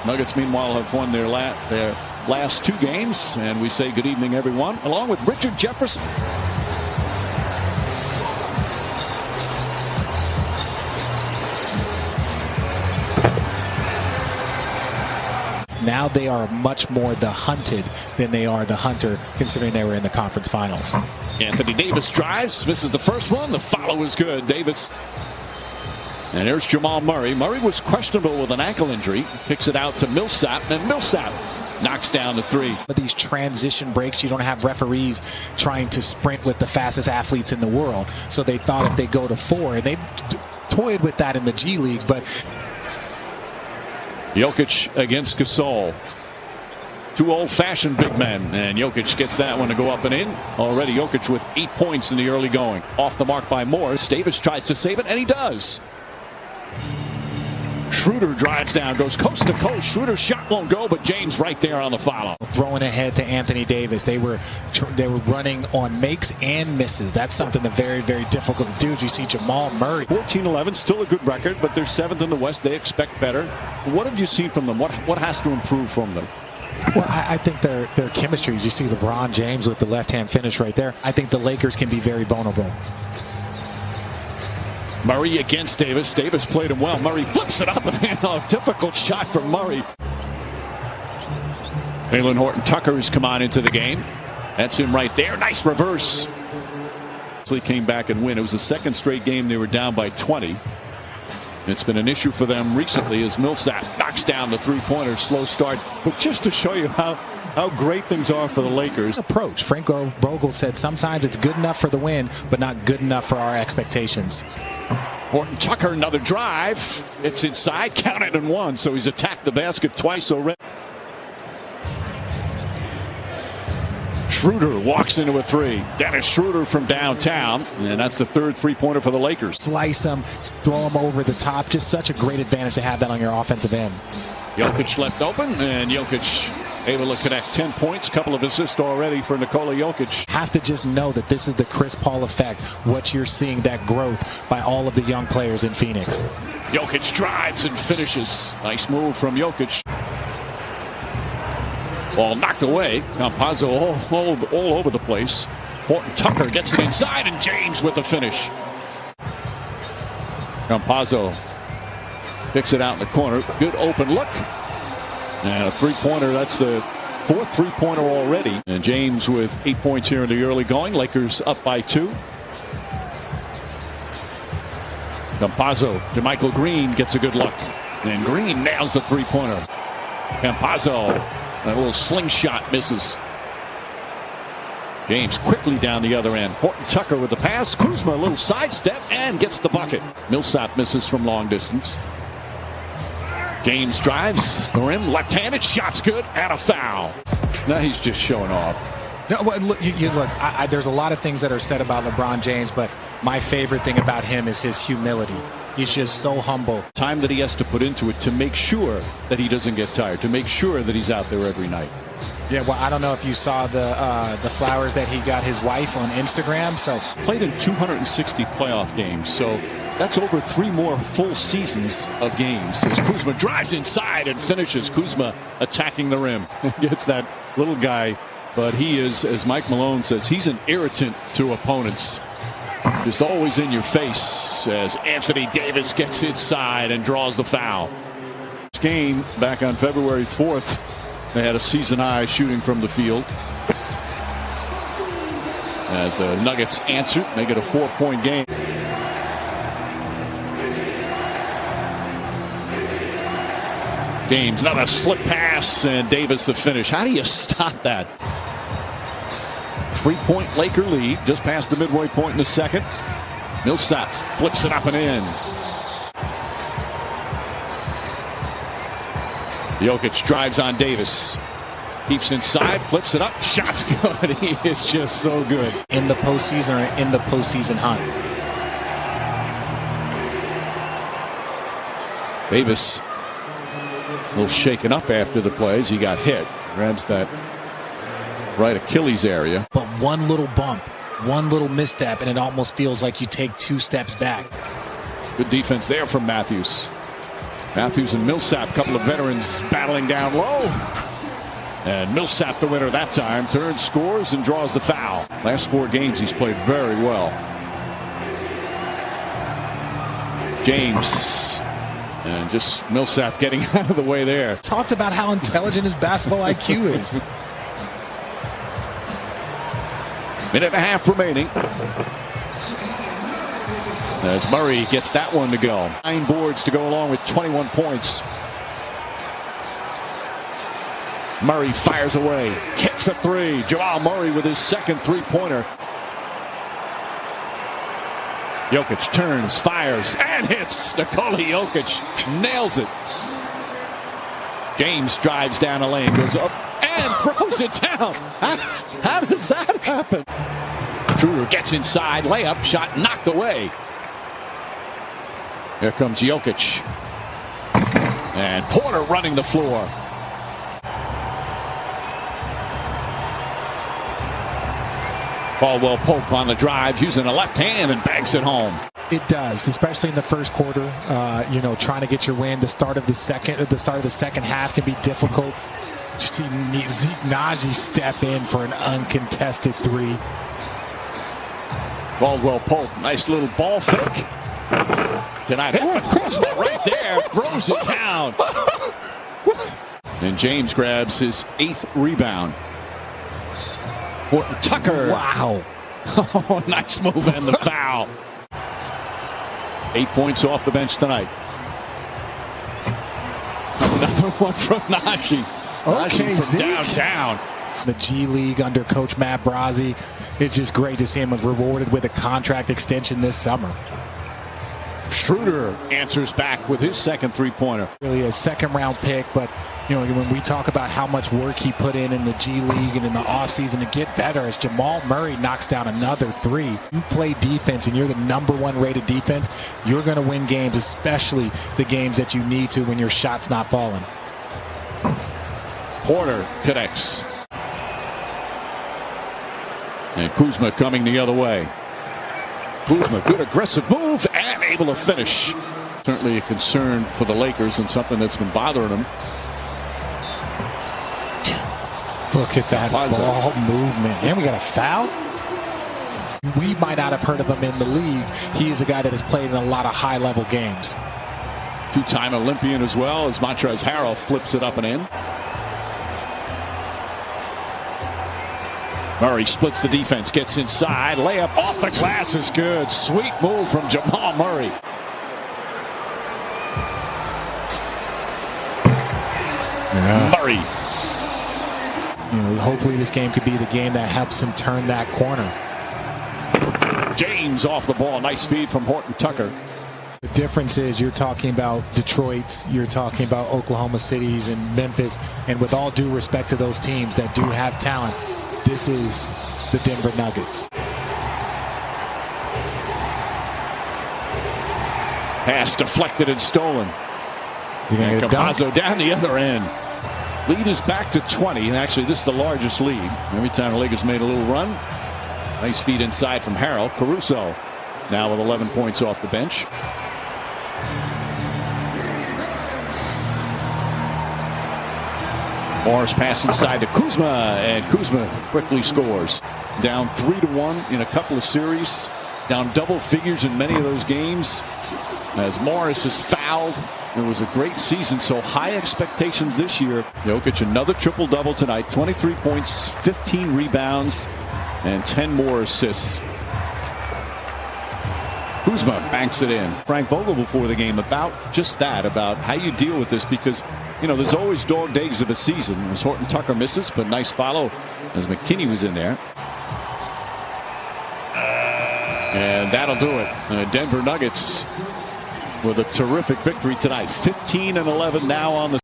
Nuggets, meanwhile, have won their last 2 games. And we say good evening, everyone, along with Richard Jefferson. Now they are much more the hunted than they are the hunter, considering they were in the conference finals. Anthony Davis drives, misses the first one. The follow is good. Davis. And there's Jamal Murray. Murray was questionable with an ankle injury. Picks it out to Millsap, and Millsap knocks down the 3. But these transition breaks, you don't have referees trying to sprint with the fastest athletes in the world. So they thought if they go to 4, and they've toyed with that in the G League, but Jokic against Gasol. 2 old-fashioned big men, and Jokic gets that one to go up and in. Already Jokic with 8 points in the early going. Off the mark by Morris. Davis tries to save it, and he does. Schroeder drives down, goes coast to coast. Schroeder's shot won't go, but James right there on the follow. Throwing ahead to Anthony Davis. They were running on makes and misses. That's something that's very, very difficult to do. You see Jamal Murray. 14-11, still a good record, but they're 7th in the West. They expect better. What have you seen from them? What has to improve from them? Well, I think their chemistry. You see LeBron James with the left-hand finish right there. I think the Lakers can be very vulnerable. Murray against Davis. Davis played him well. Murray flips it up, and a difficult shot from Murray. Jalen Horton-Tucker has come on into the game. That's him right there. Nice reverse. So he came back and win. It was the 2nd straight game they were down by 20. It's been an issue for them recently as Millsap knocks down the 3-pointer. Slow start. But just to show you how great things are for the Lakers. Approach. Frank Vogel said sometimes it's good enough for the win, but not good enough for our expectations. Horton-Tucker, another drive. It's inside. Counted and 1. So he's attacked the basket twice already. Schroeder walks into a 3. Dennis Schroeder from downtown, and that's the 3rd 3-pointer for the Lakers. Slice them, throw them over the top. Just such a great advantage to have that on your offensive end. Jokic left open, and Jokic able to connect 10 points. Couple of assists already for Nikola Jokic. Have to just know that this is the Chris Paul effect. What you're seeing, that growth by all of the young players in Phoenix. Jokic drives and finishes. Nice move from Jokic. Ball knocked away. Campazzo all over the place. Horton-Tucker gets it inside, and James with the finish. Campazzo picks it out in the corner. Good open look. And a 3-pointer. That's the 4th 3-pointer already. And James with 8 points here in the early going. Lakers up by 2. Campazzo to Michael Green gets a good look. And Green nails the 3-pointer. Campazzo. A little slingshot misses. James quickly down the other end. Horton-Tucker with the pass. Kuzma a little sidestep and gets the bucket. Millsap misses from long distance. James drives the rim. Left-handed. Shot's good. And a foul. Now he's just showing off. No, well, look, there's a lot of things that are said about LeBron James, but my favorite thing about him is his humility. He's just so humble. Time that he has to put into it to make sure that he doesn't get tired, to make sure that he's out there every night. Yeah, well, I don't know if you saw the flowers that he got his wife on Instagram. So played in 260 playoff games, so that's over 3 more full seasons of games. As Kuzma drives inside and finishes. Kuzma attacking the rim. Gets that little guy, but he is, as Mike Malone says, he's an irritant to opponents. Just always in your face as Anthony Davis gets inside and draws the foul. This game back on February 4th, they had a season high shooting from the field. As the Nuggets answered, make it a 4-point game. James, another slip pass, and Davis the finish. How do you stop that? 3-point Laker lead, just past the midway point in the 2nd. Millsap flips it up and in. Jokic drives on Davis. Keeps inside, flips it up, shot's good. He is just so good. In the postseason or in the postseason hunt. Davis a little shaken up after the plays. He got hit. Grabs that right Achilles area. But one little bump, one little misstep, and it almost feels like you take 2 steps back. Good defense there from Matthews. Matthews and Millsap, a couple of veterans battling down low. And Millsap, the winner that time, turns, scores, and draws the foul. Last 4 games, he's played very well. James. And just Millsap getting out of the way there. Talked about how intelligent his basketball IQ is. Minute and a half remaining. As Murray gets that one to go. 9 boards to go along with 21 points. Murray fires away. Kicks a 3. Jamal Murray with his second 3-pointer. Jokic turns, fires, and hits. Nikola Jokic nails it. James drives down a lane, goes up, and throws it down. How does that happen? Schroeder gets inside, layup, shot knocked away. Here comes Jokic. And Porter running the floor. Caldwell Pope on the drive, using a left hand and banks it home. It does, especially in the first quarter. Trying to get your win. The start of the second half can be difficult. You see Zeke Naji step in for an uncontested 3. Caldwell Pope, nice little ball fake. Tonight, right there, throws it down. And James grabs his 8th rebound. Horton Tucker. Wow. Oh, nice move and the foul. 8 points off the bench tonight. Another one from Naji. Okay, from downtown. The G League under Coach Matt Brazzi. It's just great to see him rewarded with a contract extension this summer. Schroeder answers back with his second 3-pointer. Really a second-round pick, but when we talk about how much work he put in the G League and in the offseason to get better, as Jamal Murray knocks down another 3. You play defense and you're the #1 rated defense, you're going to win games, especially the games that you need to when your shot's not falling. Porter connects. And Kuzma coming the other way. Kuzma, good aggressive move and able to finish. Certainly a concern for the Lakers and something that's been bothering them. Look at that ball movement. And we got a foul. We might not have heard of him in the league. He is a guy that has played in a lot of high-level games. 2-time Olympian as well, as Montrezl Harrell flips it up and in. Murray splits the defense, gets inside, layup off the glass is good. Sweet move from Jamal Murray. Murray. Hopefully this game could be the game that helps him turn that corner. James off the ball. Nice feed from Horton Tucker. The difference is you're talking about Detroit, you're talking about Oklahoma Cities and Memphis, and with all due respect to those teams that do have talent, this is the Denver Nuggets. Pass deflected and stolen. And Campazzo down the other end. Lead is back to 20, and actually this is the largest lead. Every time the Lakers made a little run. Nice feed inside from Harrell. Caruso now with 11 points off the bench. Morris pass inside to Kuzma, and Kuzma quickly scores. Down 3-1 in a couple of series. Down double figures in many of those games. As Morris is fouled. It was a great season, so high expectations this year. Jokic another triple-double tonight. 23 points, 15 rebounds, and 10 more assists. Kuzma banks it in. Frank Vogel before the game about just that, about how you deal with this, because there's always dog days of a season. As Horton Tucker misses, but nice follow as McKinney was in there. And that'll do it. Denver Nuggets with a terrific victory tonight. 15-11 now on the